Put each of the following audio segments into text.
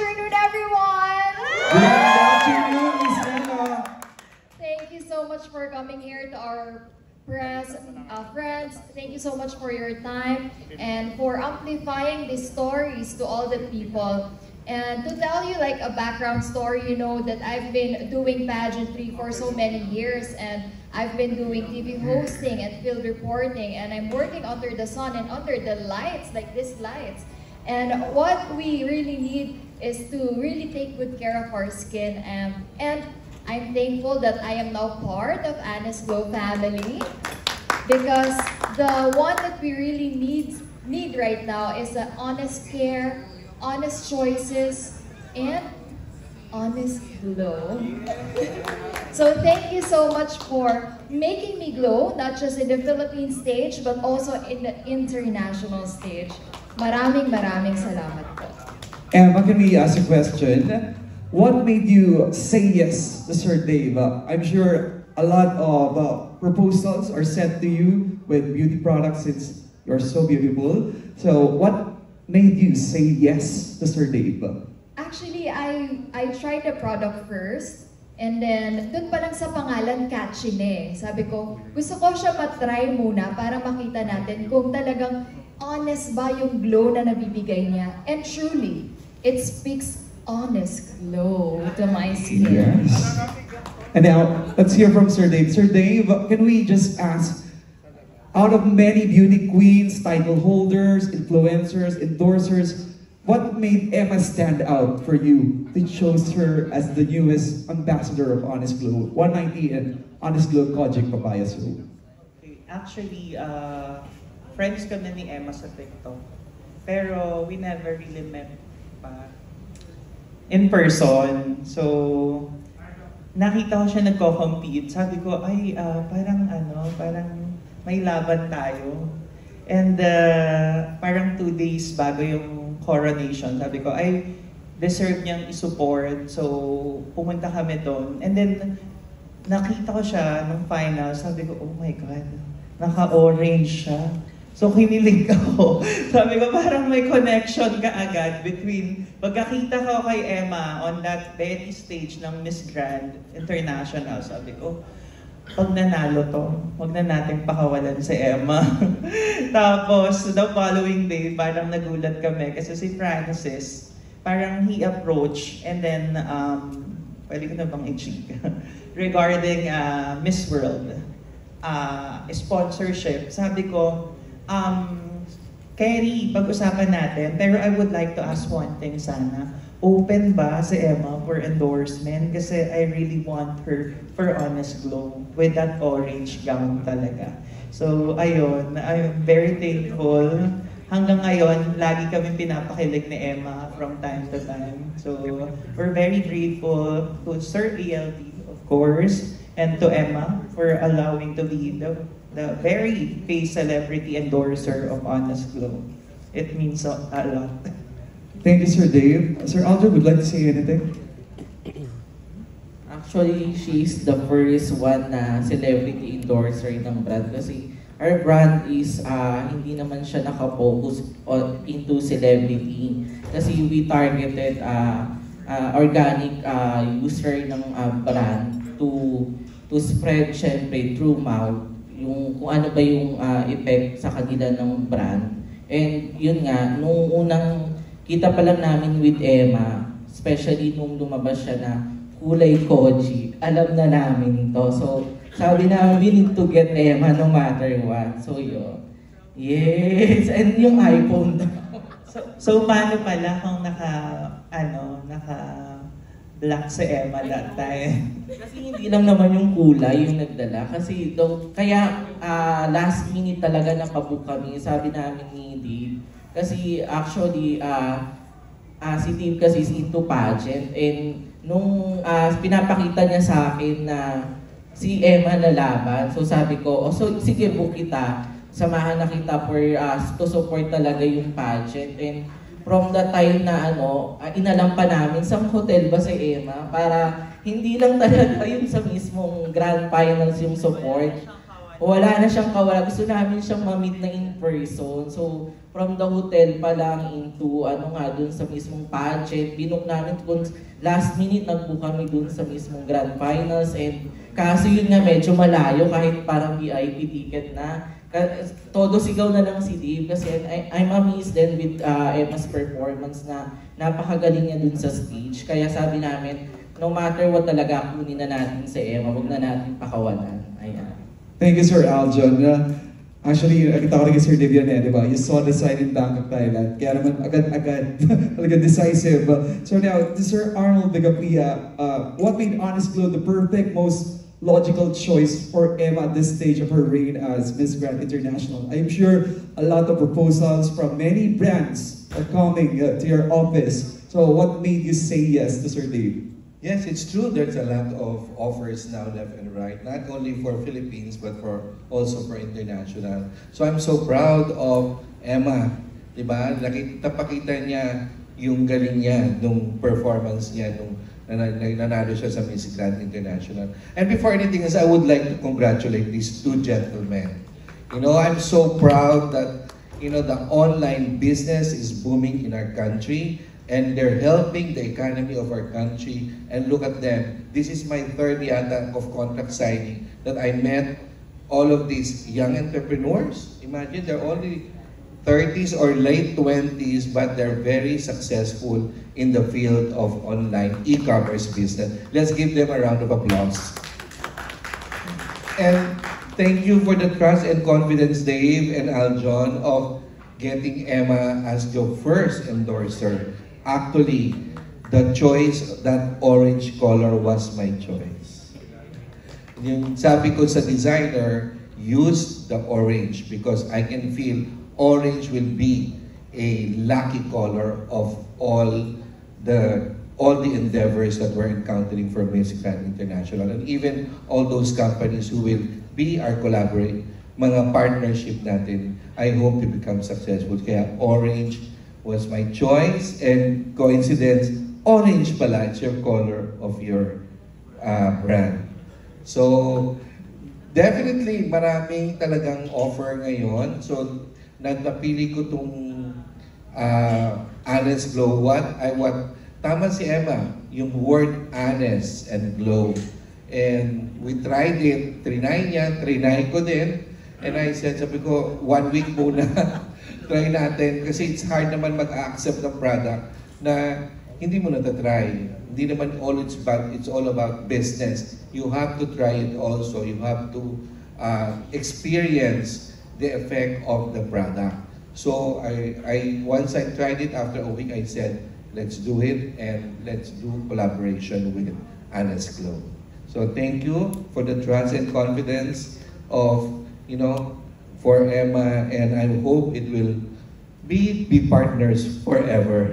afternoon, everyone! Good afternoon, Miss Emma. Thank you so much for coming here to our press, friends. Thank you so much for your time and for amplifying these stories to all the people. And to tell you like a background story, you know that I've been doing pageantry for so many years, and I've been doing TV hosting and field reporting, and I'm working under the sun and under the lights, like these lights. And what we really need is to really take good care of our skin, and I'm thankful that I am now part of Honest Glow family, because the one that we really need right now is the honest care, honest choices, and honest glow. So thank you so much for making me glow, not just in the Philippine stage, but also in the international stage. Maraming salamat po. Emma, can we ask a question? What made you say yes to Sir Dave? I'm sure a lot of proposals are sent to you with beauty products since you're so beautiful. So what made you say yes to Sir Dave? Actually, I tried the product first, and then dun pa lang sa pangalan, catchy na eh. Sabi ko, gusto ko siya matry muna para makita natin kung talagang honest ba yung glow na nabibigay niya. And truly, it speaks honest glow to my skin. Yes. And now, let's hear from Sir Dave. Sir Dave, can we just ask, out of many beauty queens, title holders, influencers, endorsers, what made Emma stand out for you to choose her as the newest ambassador of Honest Glow 190 and Honest Glow Kojic Papaya Soap? Actually, friends kami ni Emma sa TikTok. Pero we never really met pa in person. So, nakita ko siya nagko-compete. Sabi ko, ay, parang may laban tayo. And parang 2 days bago yung coronation, sabi ko, ay, deserve niyang isupport. So, pumunta kami doon. And then, nakita ko siya nung final. Sabi ko, oh my God, naka-orange siya. So, kinilig ako. Sabi ko, parang may connection ka agad between pagkakita ko kay Emma on that very stage ng Miss Grand International. Sabi ko, pag nanalo to, huwag na natin pakawalan si Emma. Tapos, the following day, parang nagulat kami kasi si Francis, parang he approached and then, pwede ko na bang i-check, regarding Miss World sponsorship. Sabi ko, Kerry, pag-usapan natin, pero I would like to ask one thing sana. Open ba si Emma for endorsement? Kasi I really want her for Honest Glow with that orange gown talaga. So, ayun, I'm very thankful. Hanggang ngayon, lagi kami pinapakilig ni Emma from time to time. So, we're very grateful to Sir ELD, of course, and to Emma for allowing to be the very face celebrity endorser of Honest Glow. It means a lot. Thank you, Sir Dave. Sir Aldrin, would like to say anything? Actually, she's the first one na celebrity endorser ng brand kasi our brand is hindi naman siya naka-focus into celebrity kasi we targeted organic user ng brand to spread syempre through mouth yung kung ano ba yung effect sa kanila ng brand. And yun nga, nung unang kita pa lang namin with Emma, especially nung lumabas siya na kulay koji, alam na namin ito. So, sabi namin, we need to get Emma no matter what. So, yun. Yes! And yung iPhone daw. So paano pala kung naka-black si Emma that time? Kasi hindi lang naman yung kulay yung nagdala. Kasi kaya last minute talaga napabook kami. Sabi namin ni Dave, kasi actually, si Dave kasi is into pageant, and nung pinapakita niya sa akin na si Emma lalaban, so sabi ko, so sige book kita, samahan na kita for to support talaga yung pageant. And from the time na inalam pa namin sa hotel ba si Emma, para hindi lang talaga yung sa mismong grand finals yung support. Wala na siyang kawala. Gusto namin siyang ma-meet na in person. So, from the hotel pa lang into dun sa mismong pageant. Binook namin kung last minute nagbook kami dun sa mismong grand finals, and kaso yun nga medyo malayo kahit parang VIP ticket na. Todo sigaw na lang si Dave kasi I'm amazed din with Emma's performance na napakagaling niya dun sa stage. Kaya sabi namin, no matter what talaga, kunin na natin si Emma, wag na natin pakawalan. Ayan. Thank you, Sir Aljon. Actually, nakita ko rin kay Sir Dave yan, di ba? You saw the sign in Bank of Thailand. Kaya naman agad-agad, talaga decisive. So now, Sir Arnold Vigapia, what made Honest Glow the perfect, most logical choice for Emma at this stage of her reign as Miss Grand International? I'm sure a lot of proposals from many brands are coming to your office. So what made you say yes to Sir Dave? Yes, it's true. There's a lot of offers now left and right, not only for Philippines, but also for international. So I'm so proud of Emma. Diba? Napakita niya yung galing niya, nung performance niya, nung nanalo siya sa Miss Grand International. And before anything else, I would like to congratulate these two gentlemen. You know, I'm so proud that, you know, the online business is booming in our country. And they're helping the economy of our country. And look at them. This is my third yata of contract signing that I met all of these young entrepreneurs. Imagine, they're only 30s or late 20s, but they're very successful in the field of online e-commerce business. Let's give them a round of applause. And thank you for the trust and confidence, Dave and Aljon, of getting Emma as your first endorser. Actually, the choice, that orange color was my choice. Yung sabi ko sa designer, use the orange because I can feel orange will be a lucky color of all the endeavors that we're encountering for Miss Grand International, and even all those companies who will be our mga partnership natin. I hope to become successful. Kaya orange was my choice, and coincidence, orange pala, it's your color of your brand. So, definitely, maraming talagang offer ngayon. So, napili ko itong Honest Glow. Tama si Emma, yung word honest and glow. And we tried it, trinay ko din. And I said, sabi ko, 1 week muna. Try natin kasi it's hard naman mag-accept ng product na hindi mo na-try. Hindi naman it's all about business. You have to try it also. You have to experience the effect of the product. So once I tried it, after a week I said, let's do it and let's do collaboration with Honest Glow. So thank you for the trust and confidence of, you know, for Emma, and I hope it will be partners forever.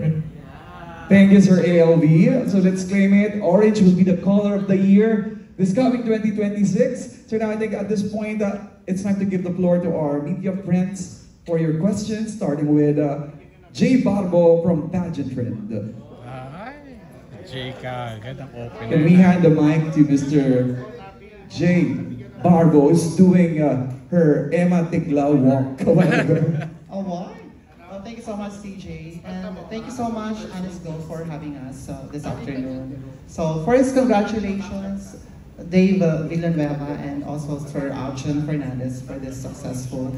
Thank you, Sir ALV. So let's claim it. Orange will be the color of the year this coming 2026. So now I think at this point, it's time to give the floor to our media friends for your questions, starting with Jay Barbo from Pageant Trend. Jay ka, gandang opening. Can we hand the mic to Mr. Jay Barbo, who's doing her Emma Tiglao walk. Oh, what? Well, thank you so much, CJ. And thank you so much, Honest Glow, for having us this afternoon. So, first, congratulations, Dave Villanueva and also Sir Aljon Fernandez for this successful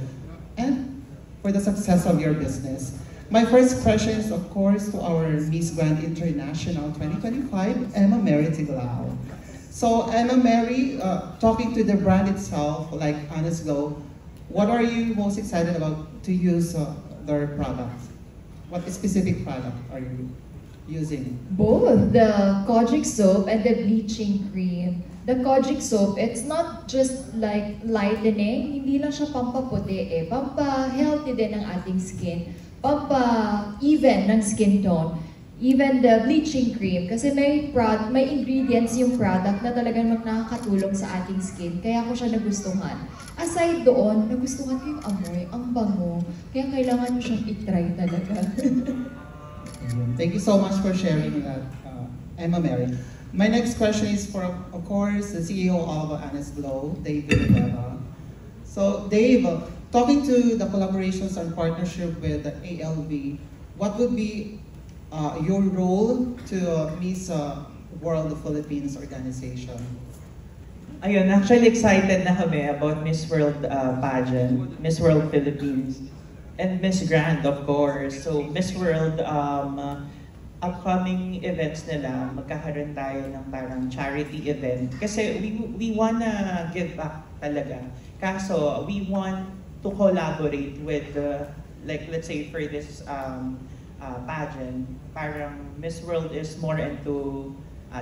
and for the success of your business. My first question is, of course, to our Miss Grand International 2025, Emma Mary Tiglao. So, Emma Mary, talking to the brand itself, like Honest Glow, what are you most excited about to use their products? What specific product are you using? Both the Kojic soap and the bleaching cream. The Kojic soap, it's not just like lightening, hindi lang siya pampaputi pampa-healthy din ng ating skin, pampa-even ng skin tone. Even the bleaching cream, kasi may ingredients yung product na talagang nakakatulong sa ating skin, kaya ko siya nagustuhan. Aside doon, nagustuhan ko yung amoy, ang bango, kaya kailangan mo siyang i-try talaga. Thank you so much for sharing that, Emma Mary. My next question is for, of course, the CEO of Honest Glow, Dave Villanueva. So, Dave, talking to the collaborations and partnership with the ALV, what would be your role to Miss World Philippines organization? Ayun, actually excited na kami about Miss World pageant, Miss World Philippines, and Miss Grand, of course. So, Miss World, upcoming events nila, magkakaroon tayo ng parang charity event. Kasi we wanna give back talaga. Kaso, we want to collaborate with, like, let's say for this pageant, parang Miss World is more into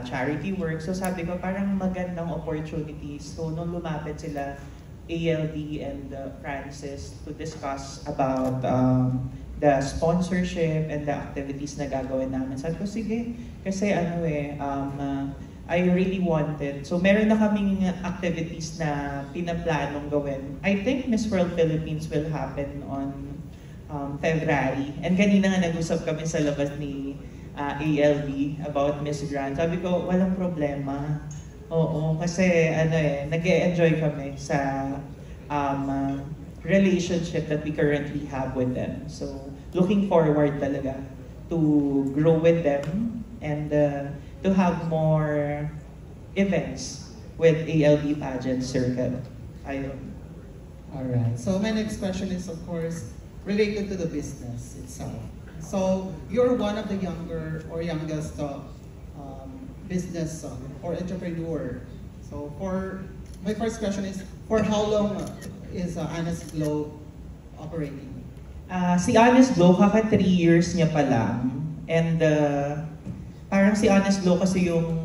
charity work. So sabi ko, parang magandang opportunities. So nung lumapit sila, ALD and Francis to discuss about the sponsorship and the activities na gagawin namin. Sabi ko, sige, kasi I really wanted. So meron na kaming activities na pinaplanong gawin. I think Miss World Philippines will happen on February. And kanina nga nag-usap kami sa labas ni ALB about Miss Grand. Sabi ko, walang problema. Oo, kasi nag-e-enjoy kami sa relationship that we currently have with them. So, looking forward talaga to grow with them and to have more events with ALB Pageant Circle. Ayun. Alright, so my next question is of course related to the business itself. So, you're one of the younger or youngest business or entrepreneur. So, my first question is, for how long is Honest Glow operating? Si Honest Glow, kaka 3 years niya pa lang. And parang si Honest Glow kasi yung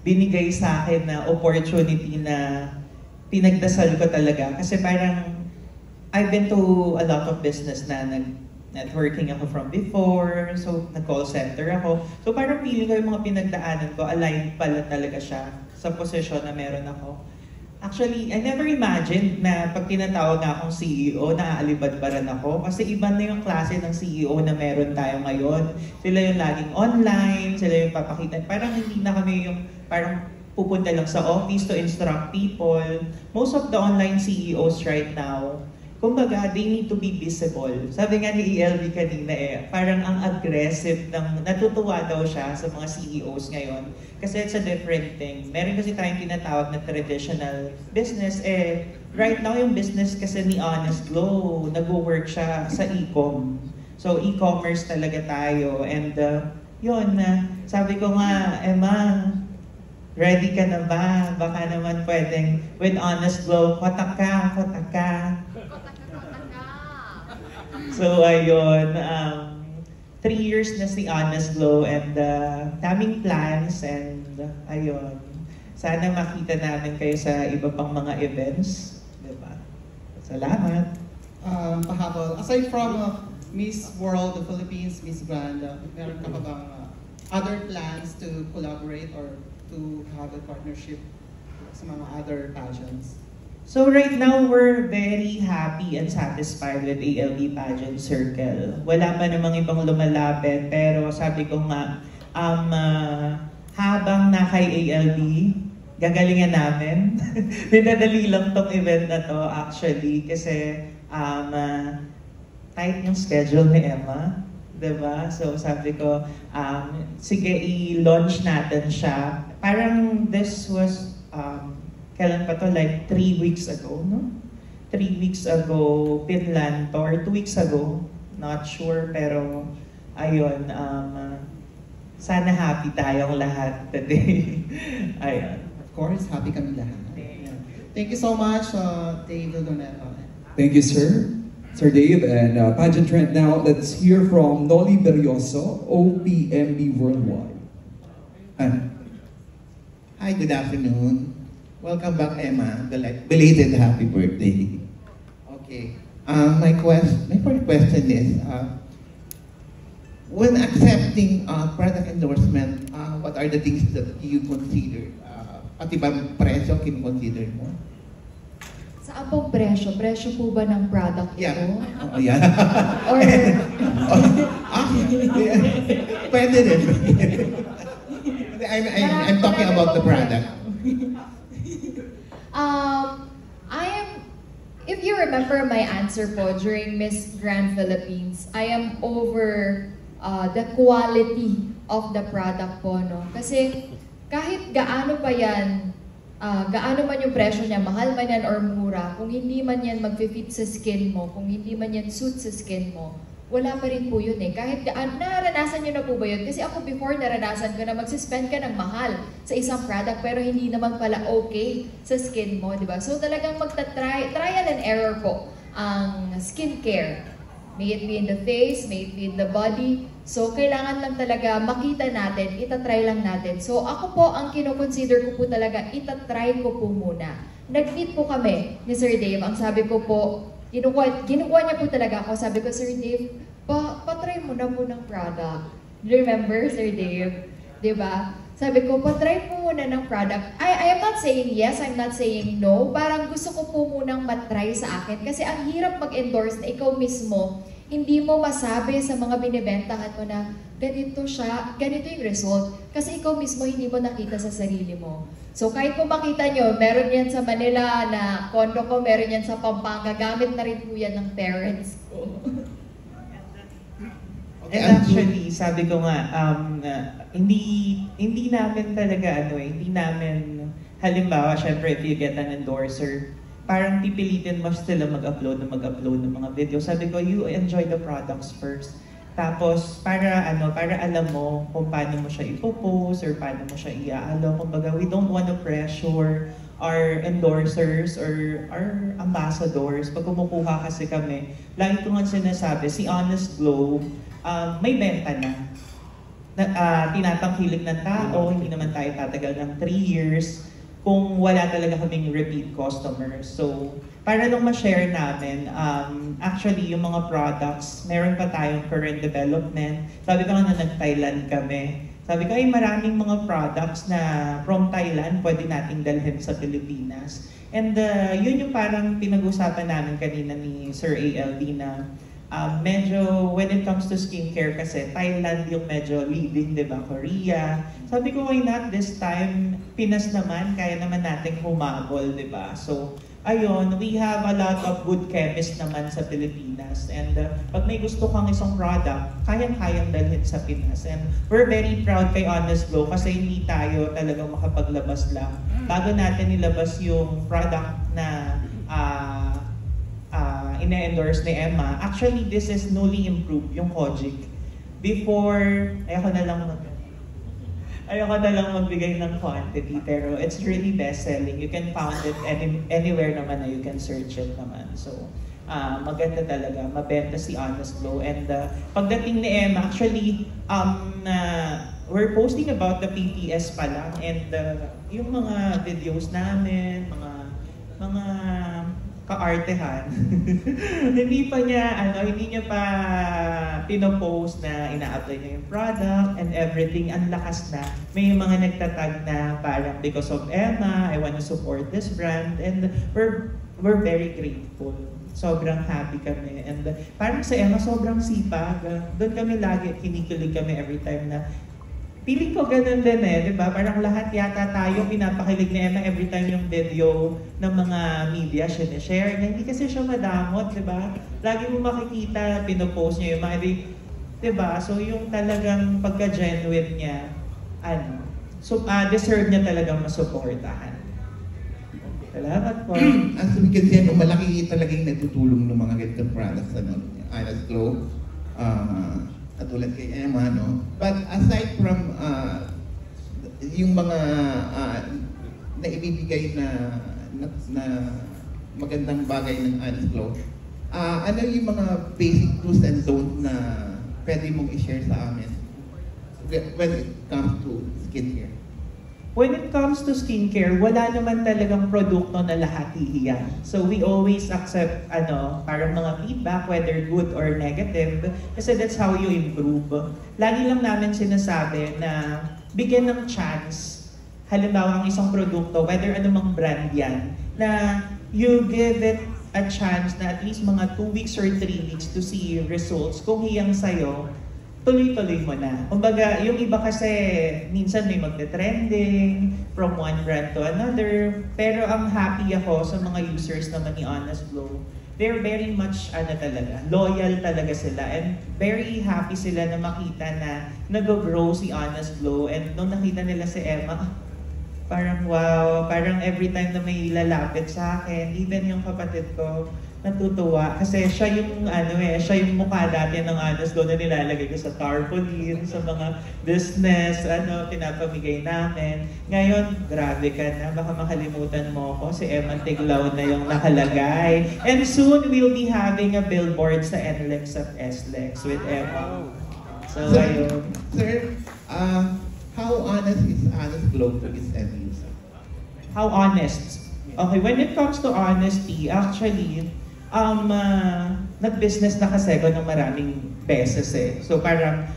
binigay sa akin na opportunity na pinagdasal ko talaga. Kasi parang I've been to a lot of business na networking ako from before, so nag-call center ako. So parang feeling ko yung mga pinagdaanan ko, aligned pala talaga siya sa posisyon na meron ako. Actually, I never imagined na pag tinatawag nga akong CEO, naaalibad-baran ako. Kasi iba na yung klase ng CEO na meron tayo ngayon. Sila yung laging online, sila yung papakita. Parang hindi na kami yung parang pupunta lang sa office to instruct people. Most of the online CEOs right now, kumbaga, they need to be visible. Sabi nga ni ELV kanina parang ang aggressive natutuwa daw siya sa mga CEOs ngayon. Kasi it's a different thing. Meron kasi tayong tinatawag na traditional business. Right now yung business kasi ni Honest Glow, nag-work siya sa e-com. So e-commerce talaga tayo. And yun, sabi ko nga, Emma, ready ka na ba? Baka naman pwedeng with Honest Glow, kotak ka. So ayun, 3 years na si Honest Glow and daming plans and ayun. Sana makita namin kayo sa iba pang mga events. Diba? Salamat. Pahabol, aside from Miss World Philippines, Miss Grand, meron ka pa bang other plans to collaborate or to have a partnership sa mga other pageants? So right now, we're very happy and satisfied with ALB Pageant Circle. Wala pa namang ibang lumalapit, pero sabi ko nga, habang na kay ALB, gagalingan namin. Pinadali lang tong event na to actually, kasi tight yung schedule ni Emma. Diba? So sabi ko, sige i-launch natin siya. Parang this was, kailan pa to? Like 3 weeks ago, no? 3 weeks ago, Finland to, or 2 weeks ago. Not sure, pero ayun, sana happy tayong lahat today. Ayun. Of course, happy kami lahat. Thank you so much, Dave Villanueva. Thank you, sir. Sir Dave, and pageant trend now. Let's hear from Noli Berrioso, OPMB Worldwide. Hi, good afternoon. Welcome back, Emma. Belated happy birthday. Okay. My first question is, when accepting product endorsement, what are the things that you consider? Pati ba presyo kino-consider mo? Saan pong presyo? Presyo po ba ng product ito? Yeah. Oh, yeah. Or... Pwede rin. I'm talking about the product. if you remember my answer po during Miss Grand Philippines, I am over the quality of the product po, no? Kasi kahit gaano pa yan, gaano man yung presyo niya, mahal man yan or mura, kung hindi man yan mag-fit sa skin mo, kung hindi man yan suit sa skin mo, wala pa rin po yun eh. Kahit naranasan nyo na po ba yun? Kasi ako before naranasan ko na mag-spend ka ng mahal sa isang product pero hindi naman pala okay sa skin mo, di ba? So talagang trial and error po ang skincare. May it be in the face, may it be in the body. So kailangan lang talaga makita natin, itatry lang natin. So ako po, ang kinoconsider ko po talaga, itatry ko po muna. Nag-meet po kami ni Sir Dave. Ang sabi ko po, Ginukuha niya po talaga ako. Sabi ko, Sir Dave, patry mo na po ng product. Remember, Sir Dave? Diba? Sabi ko, patry mo muna ng product. I am not saying yes, I'm not saying no. Parang gusto ko po munang matry sa akin. Kasi ang hirap mag-endorse na ikaw mismo, hindi mo masabi sa mga binibentahan mo na ganito siya, ganito yung result. Kasi ikaw mismo hindi mo nakita sa sarili mo. So kahit po makita nyo, meron yan sa Manila na condo ko, meron yan sa Pampanga, gamit na rin po yan ng parents ko. And actually, sabi ko nga, hindi namin talaga hindi namin, halimbawa, syempre if you get an endorser, parang pipilitin mo sila mag-upload ng mga video. Sabi ko, you enjoy the products first. Tapos, para alam mo kung paano mo siya ipopost or paano mo siya iaalo. Kumbaga, we don't want to pressure our endorsers or our ambassadors. Pag kumukuha kasi kami, lagi ko nga sinasabi, si Honest Glow, may benta na. Tinatangkilik ng tao, hindi naman tayo tatagal ng 3 years kung wala talaga kaming repeat customers. So, para lang ma-share namin, actually yung mga products, meron pa tayong current development. Sabi ko nga na nag-Thailand kami. Sabi ko, ay maraming mga products na from Thailand pwede nating dalhin sa Pilipinas. And yun yung parang pinag-usapan namin kanina ni Sir ALD na medyo when it comes to skincare kasi Thailand yung medyo leading, di ba? Korea. Sabi ko, why not this time? Pinas naman, kaya naman nating humabol, di ba? So, ayun, we have a lot of good chemists naman sa Pilipinas. And pag may gusto kang isang product, kayang-kayang dalhin sa Pinas. And we're very proud kay Honest Glow kasi hindi tayo talagang makapaglabas lang. Bago natin ilabas yung product na ina-endorse ni Emma, actually this is newly improved, yung Kojic. Before, ayoko na lang magbigay ng quantity, pero it's really best-selling. You can find it anywhere naman na you can search it naman. So, maganda talaga, mabenta si Honest Glow. And pagdating ni Emma, actually, we're posting about the PPS pa lang. And yung mga videos namin, mga kaartehan. hindi niya pa pinopost na ina-apply niya yung product and everything. Ang lakas na. May mga nagtatag na parang because of Emma, I want to support this brand. And we're very grateful. Sobrang happy kami. And parang sa Emma, sobrang sipag. Doon kami lagi, kinikilig kami every time na feeling ko ganun din di ba? Parang lahat yata tayo pinapakilig ni Emma every time yung video ng mga media share niya. Hindi kasi siya madamot, di ba? Lagi mo makikita, pinopost niya yung mga, di ba? So yung talagang pagka-genuine niya, deserve niya talagang masuportahan. Salamat po. As we can see, malaki talagang nagtutulong ng mga ganitong products, Honest Glow. Katulad kay Emma, no? But aside from yung mga naibibigay na magandang bagay ng Honest Glow, ano yung mga basic do's and don'ts na pwede mong i-share sa amin when it comes to skincare? When it comes to skincare, wala naman talagang produkto na lahat hihiyan. So we always accept parang mga feedback, whether good or negative, kasi that's how you improve. Lagi lang namin sinasabi na bigyan ng chance, halimbawa ang isang produkto, whether anumang brand yan, na you give it a chance na at least mga 2 weeks or 3 weeks to see results. Kung hiyang sa'yo, tuloy-tuloy mo na. Kumbaga, yung iba kasi, minsan may magte-trending from one brand to another. Pero ang happy ako sa mga users naman ni Honest Glow. They're very much, loyal talaga sila. And very happy sila na makita na nag-grow si Honest Glow. And nung nakita nila si Emma, parang wow, parang every time na may lalapit sa akin, even yung kapatid ko, natutuwa. Kasi siya yung siya yung mukha dati ng Honest Glow na nilalagay ko sa tarpaulin, sa mga business, pinapamigay namin. Ngayon, grabe ka na, baka makalimutan mo ako, si Emma Tiglao na yung nakalagay. And soon, we'll be having a billboard sa NLEX at SLEX with Emma. So, ayun. Sir, how honest is Honest Glow to its end user? How honest? Okay, when it comes to honesty, actually, nag-business na kasi ako ng maraming beses eh. So parang,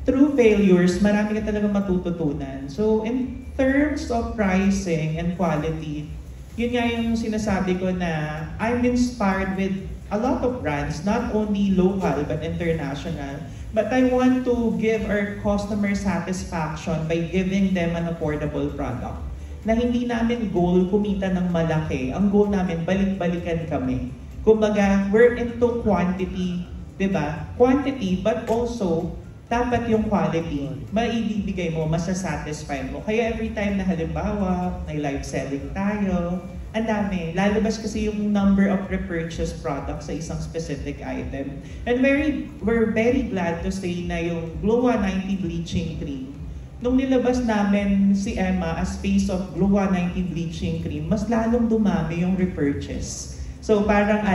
through failures, marami ka talaga matututunan. So in terms of pricing and quality, yun nga yung sinasabi ko na I'm inspired with a lot of brands, not only local but international. But I want to give our customer satisfaction by giving them an affordable product. Na hindi namin goal kumita ng malaki. Ang goal namin, balik-balikan kami. Kumbaga, we're into quantity, di ba? Quantity, but also, dapat yung quality, maibibigay mo, masasatisfy mo. Kaya every time na halimbawa, may live selling tayo, ang dami. Lalabas kasi yung number of repurchased products sa isang specific item. And we're very glad to say na yung Glow 190 Bleaching Cream, nung nilabas namin si Emma as face of Glow 190 Bleaching Cream, mas lalong dumami yung repurchase. So parang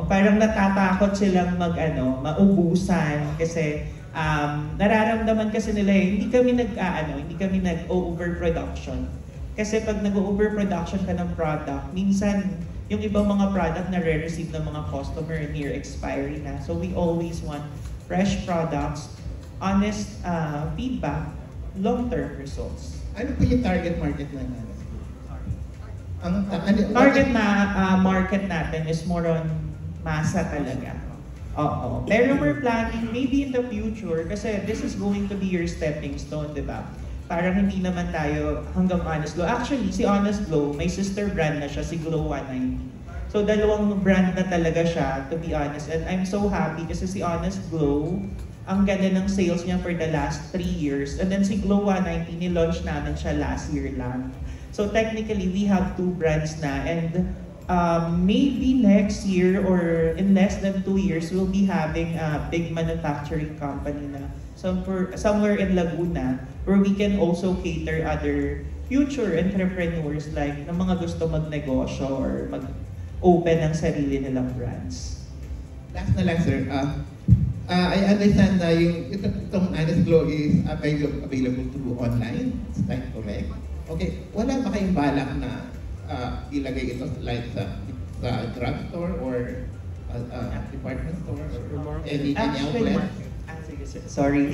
parang natatakot silang maubusan kasi nararamdaman kasi nila hindi kami nag-overproduction. Kasi pag nag-overproduction ka ng product, minsan yung ibang mga product na re-receive ng mga customer near expiry na. So we always want fresh products, honest feedback, long-term results. Ano po yung target market na Honest Glow? Target market natin is more on masa talaga. Oo. Pero we're planning maybe in the future kasi this is going to be your stepping stone, di ba? Parang hindi naman tayo hanggang Honest Glow. Actually, si Honest Glow, may sister brand na siya, si Glow 190. So, dalawang brand na talaga siya, to be honest. And I'm so happy kasi si Honest Glow, ang ganda ng sales niya for the last 3 years. And then si Glow 190, nilaunch namin siya last year lang. So, technically, we have 2 brands na. And maybe next year or in less than 2 years, we'll be having a big manufacturing company na somewhere in Laguna where we can also cater other future entrepreneurs like na mga gusto magnegosyo or mag-open ng sarili nilang brands. Last na lang, sir. I understand na itong Honest Glow is available through online. Is that correct? Okay. Wala ba kayong balak na ilagay ito like sa drugstore or department store or any outlet? Sorry.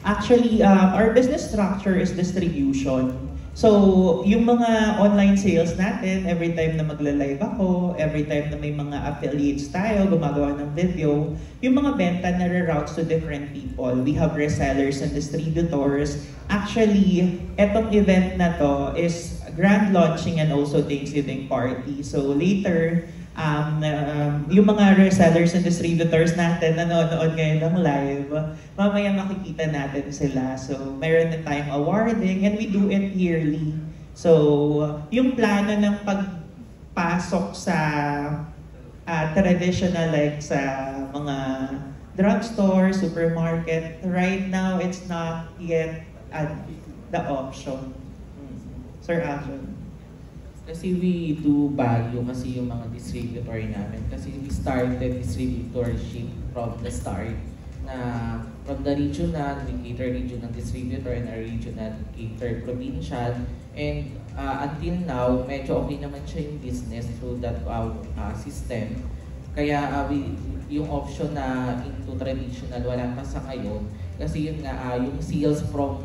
Actually, our business structure is distribution. So, yung mga online sales natin, every time na magla-live ako, every time na may mga affiliates tayo, gumagawa ng video, yung mga benta na reroutes to different people. We have resellers and distributors. Actually, etong event na to is grand launching and also Thanksgiving party. So, later, yung mga resellers and distributors natin nanonood ngayon ng live, mamaya makikita natin sila. So, mayroon na tayong awarding and we do it yearly. So, yung plano ng pagpasok sa traditional like sa mga drugstore, supermarket, right now it's not yet the option. Sir Aljon. Kasi we do value kasi yung mga distributor namin. Kasi we started distributorship from the start. Na from the regional, we cater regional distributor and our regional cater provincial. And until now, medyo okay naman siya yung business through that system. Kaya yung option na into traditional, wala pa sa ngayon. Kasi yun nga, yung sales from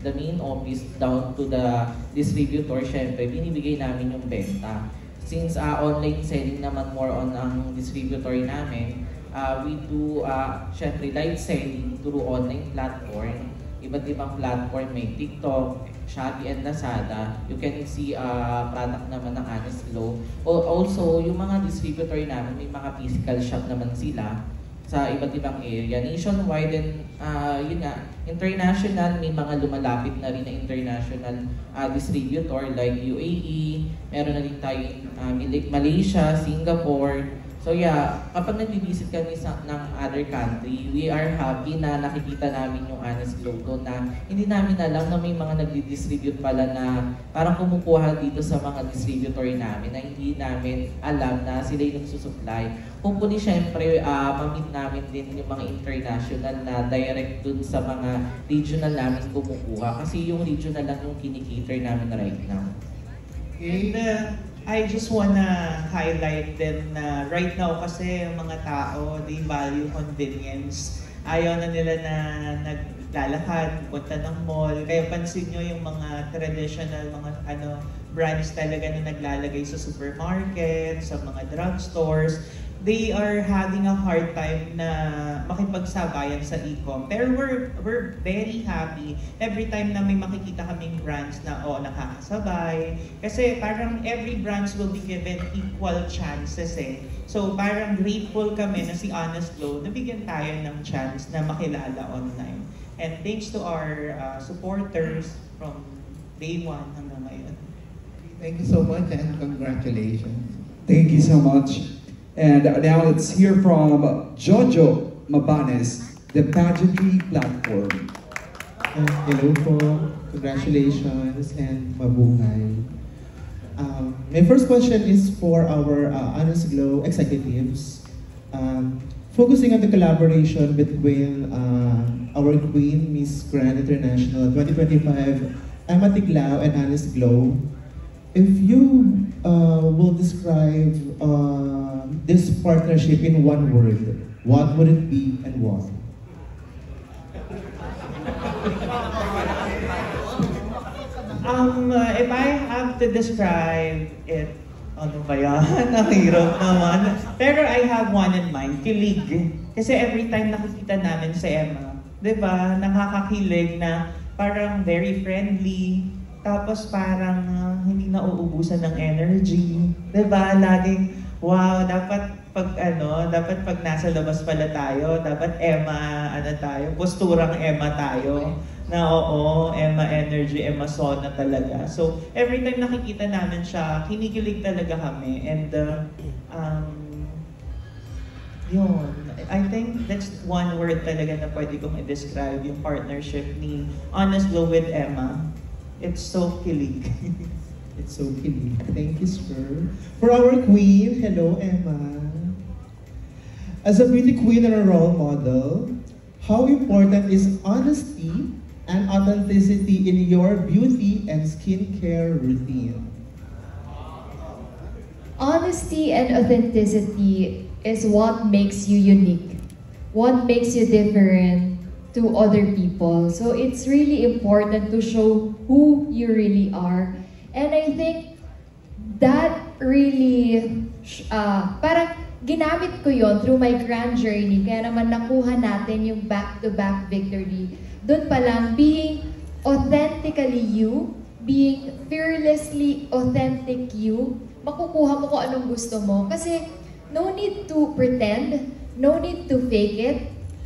the main office down to the distributor, syempre, binibigay namin yung benta. Since online selling naman more on ang distributor namin, We do, syempre, live selling through online platform. Iba't ibang platform, may TikTok, Shopee, and Lazada. You can see product naman ng Honest Glow. Also, yung mga distributor namin, may mga physical shop naman sila sa iba't ibang area. Nationwide and yun nga, international, may mga lumalapit na rin na international distributor like UAE, meron na rin tayo Malaysia, Singapore. So yeah, kapag nag-visit kami ng other country, we are happy na nakikita namin yung Honest Glow doon na hindi namin alam na may mga nagdi-distribute pala na parang kumukuha dito sa mga distributor namin na hindi namin alam na sila yung nagsusupply. Hopefully, syempre, mamit namin din yung mga international na direct dun sa mga regional namin kumukuha kasi yung regional lang yung kinikater namin right now. And I just wanna highlight din na right now kasi yung mga tao, they value convenience. Ayaw na nila na naglalakad, punta ng mall. Kaya pansin nyo yung mga traditional, mga brands talaga na naglalagay sa supermarket, sa mga drugstores. They are having a hard time na makipagsabayan sa e-com. Pero we're very happy every time na may makikita kaming brands na nakakasabay. Kasi parang every brands will be given equal chances eh. So parang grateful kami na si Honest Glow, nabigyan tayo ng chance na makilala online. And thanks to our supporters from day one hanggang ngayon. Thank you so much and congratulations. Thank you so much. And now let's hear from Jojo Mabanes, the pageantry platform. Hello po, congratulations and mabuhay. My first question is for our Honest Glow executives. Focusing on the collaboration between our Queen, Miss Grand International 2025, Emma Tiglao and Honest Glow, if you will describe this partnership in one word, what would it be and why? If I have to describe it, ano ba yan? Ang hirap naman. Pero I have one in mind, kilig. Kasi every time nakikita namin si Emma, di ba, nakakakilig na parang very friendly, tapos parang hindi na uubusan ng energy. Diba? Laging, wow, dapat pag nasa labas pala tayo, dapat Emma, posturang Emma tayo. Na oo, Emma energy, Emma sauna talaga. So, every time nakikita namin siya, kinikilig talaga kami. And, yun. I think that's one word talaga na pwede kong i-describe yung partnership ni Honest Glow with Emma. It's so kilig. It's so kilig. Thank you, sir. For our queen, hello, Emma. As a beauty queen and a role model, how important is honesty and authenticity in your beauty and skincare routine? Honesty and authenticity is what makes you unique, what makes you different to other people. So it's really important to show who you really are. And I think that really, parang ginamit ko yon through my grand journey. Kaya naman nakuha natin yung back-to-back victory. Doon pa lang, being authentically you, being fearlessly authentic you, makukuha mo kung anong gusto mo. Kasi no need to pretend, no need to fake it.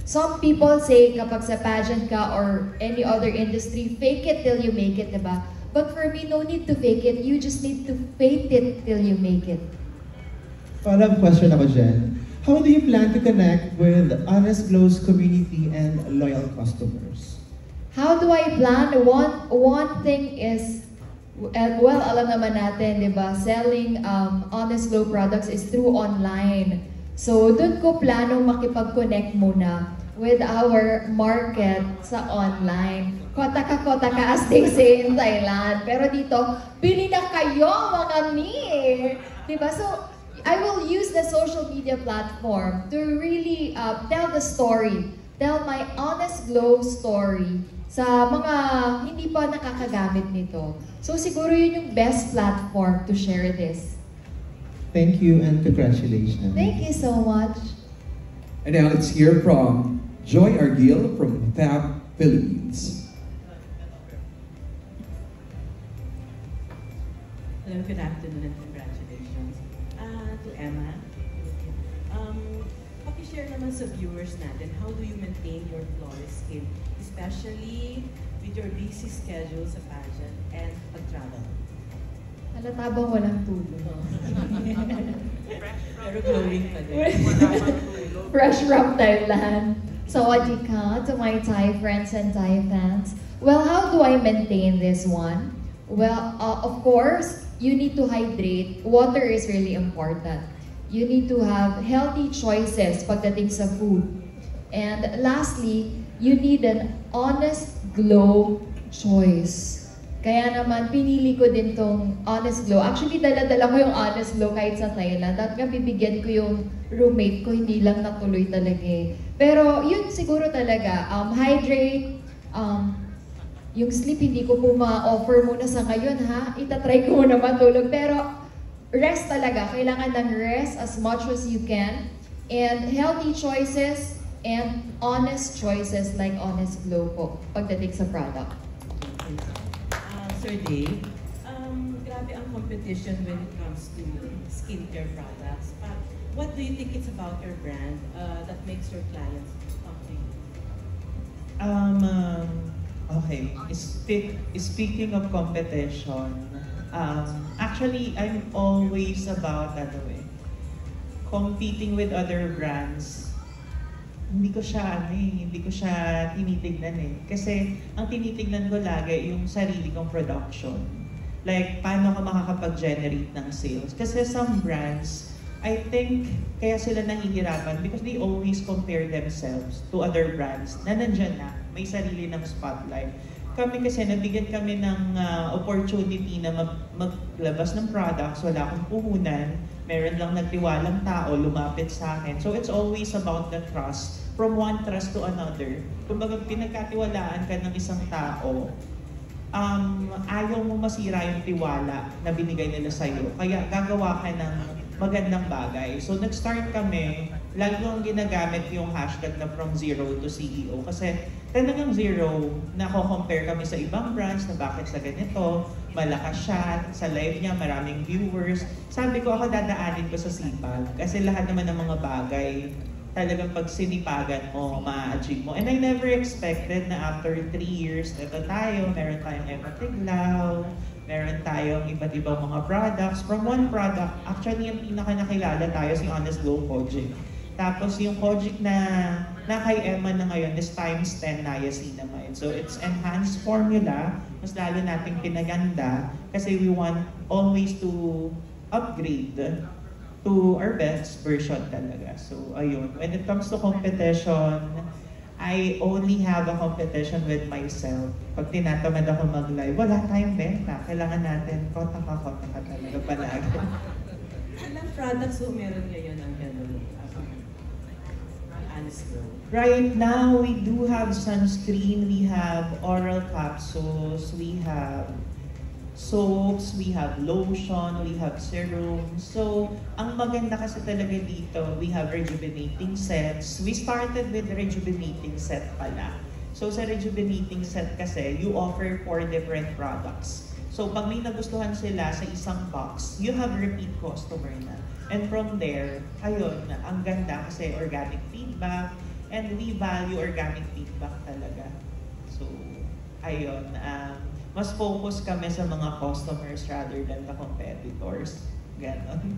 Some people say kapag sa pageant ka or any other industry, fake it till you make it, diba? But for me, no need to fake it. You just need to faith it till you make it. Follow-up question ako dyan. How do you plan to connect with Honest Glow's community and loyal customers? How do I plan? One thing is, well, alam naman natin, diba? Selling Honest Glow products is through online. So, dun ko plano makipag-connect muna with our market sa online. Kotaka, as they say in Thailand. Pero dito, bili na kayo mga mi! Diba? So, I will use the social media platform to really tell the story. Tell my Honest Glow story sa mga hindi pa nakakagamit nito. So, siguro yun yung best platform to share this. Thank you and congratulations. Thank you so much. And now let's hear from Joy Argil from Fab Philippines. Hello, good afternoon and congratulations. To Emma, paki-share naman sa viewers natin, how do you maintain your flawless skin, especially with your busy schedule sa pageant and pag-travel? Halata bang walang tulog? Pero glowing pa din. Fresh from Thailand. Sawadee ka to my Thai friends and Thai fans. Well, how do I maintain this one? Well, of course, you need to hydrate. Water is really important. You need to have healthy choices pagdating sa food. And lastly, you need an honest glow choice. Kaya naman, pinili ko din tong Honest Glow. Actually, dala-dala ko yung Honest Glow kahit sa Thailand. At nga, bibigyan ko yung roommate ko, hindi lang natuloy talaga eh. Pero yun siguro talaga, hydrate, yung sleep hindi ko po ma-offer muna sa ngayon ha. Itatry ko muna matulog. Pero rest talaga. Kailangan ng rest as much as you can. And healthy choices and honest choices like Honest Glow po pagdating sa product. Sir Dave, grabe ang competition when it comes to skincare products. But what do you think it's about your brand that makes your clients come to you? Okay, speaking of competition, actually, I'm always about competing with other brands. Hindi ko siya tinitignan eh. Kasi ang tinitignan ko lagi yung sarili kong production. Like, paano ka makakapag-generate ng sales. Kasi some brands, I think, kaya sila nahihirapan because they always compare themselves to other brands na nandyan na, may sarili ng spotlight. Kami kasi, nabigyan kami ng opportunity na maglabas ng products, wala akong puhunan, meron lang nagtiwalang tao, lumapit sa akin. So it's always about the trust, from one trust to another. Kumbaga, pinagkatiwalaan ka ng isang tao, ayaw mo masira yung tiwala na binigay nila sa'yo. Kaya gagawa ka ng magandang bagay. So nag-start kami, lagi kong ginagamit yung hashtag na from zero to CEO. Kasi talagang zero, nako-compare kami sa ibang brands na bakit sa ganito, malakas siya, sa live niya maraming viewers. Sabi ko ako dadaanin ko sa sipag. Kasi lahat naman ng mga bagay, talagang pag sinipagan mo, ma-achieve mo. And I never expected na after 3 years, ito tayo, meron tayong Emma Tiglao, meron tayong iba't ibang mga products. From one product, actually yung pinaka-nakilala tayo si Honest Glow Kojic. Tapos yung Kojic na kay Emma na ngayon is times 10 niacinamide. So it's enhanced formula, mas lalo nating pinaganda kasi we want always to upgrade to our best version talaga. So ayun, when it comes to competition, I only have a competition with myself. Pag tinatamad ako mag-live, wala tayong benta. Kailangan natin, kota ka talaga palagi. Ilang products po meron ngayon ang gano'n? Honest Glow. Right now, we do have sunscreen, we have oral capsules, we have soaps, we have lotion, we have serum. So, ang maganda kasi talaga dito, we have rejuvenating sets. We started with rejuvenating set pala. So, sa rejuvenating set kasi, you offer 4 different products. So, pag may nagustuhan sila sa isang box, you have repeat customer na. And from there, ayun, ang ganda kasi organic feedback, and we value organic feedback talaga. So, ayun, mas focus kami sa mga customers rather than the competitors. Ganon.